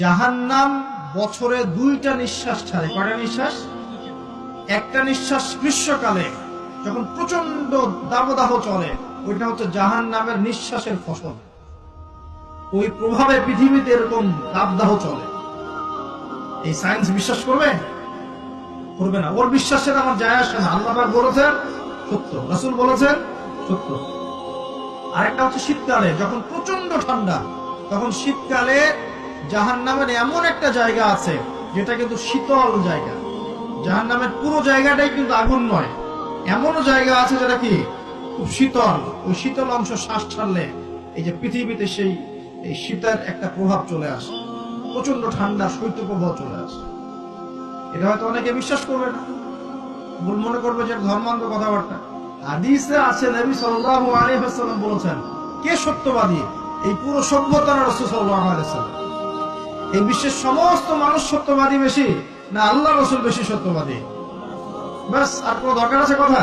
জাহান্নাম বছরে 2টা নিঃশ্বাস ছাড়ে। কয়টা নিঃশ্বাস? একটা নিঃশ্বাস গ্রীষ্মকালে যখন প্রচন্ড দাবদাহ চলে, ওইটা হচ্ছে জাহান্নামের নিঃশ্বাসের ফসল। ওই প্রভাবে পৃথিবীতে এরকম দাবদাহ চলে। এই সায়েন্স বিশ্বাস করবে? করবে না। ওর বিশ্বাসের আমার যায় আসে না। আল্লাহ পাক বলেছেন সত্য, রাসূল বলেছেন সত্য। আরেকটা হচ্ছে শীতকালে যখন প্রচন্ড ঠান্ডা, তখন শীতকালে জাহান্নামের এমন একটা জায়গা আছে যেটা কিন্তু শীতল জায়গা। জাহান্নামের পুরো জায়গাটাই কিন্তু আগুন নয়, এমনও জায়গা আছে যেটা কি খুব শীতল। ওই শীতল অংশ শ্বাস ছাড়লে এই যে পৃথিবীতে সেই এই শীতের একটা প্রভাব চলে আসে, প্রচন্ড ঠান্ডা শৈত্যপ্রবাহ চলে আসে। এটা হয়তো অনেকে বিশ্বাস করবে না, মনে করবে যে ধর্মান্ধ কথাবার্তা। হাদিসে আছে নবী সাল্লাল্লাহু আলাইহি ওয়াসাল্লাম বলেছেন, কে সত্যবাদী? এই পুরো সভ্যতার রাসূল সাল্লাল্লাহু আলাইহি ওয়াসাল্লাম। এই বিশ্বের সমস্ত মানুষ সত্যবাদী বেশি না আল্লাহ রাসূল বেশি সত্যবাদী? ব্যাস, আর কোনো দরকার আছে কথা?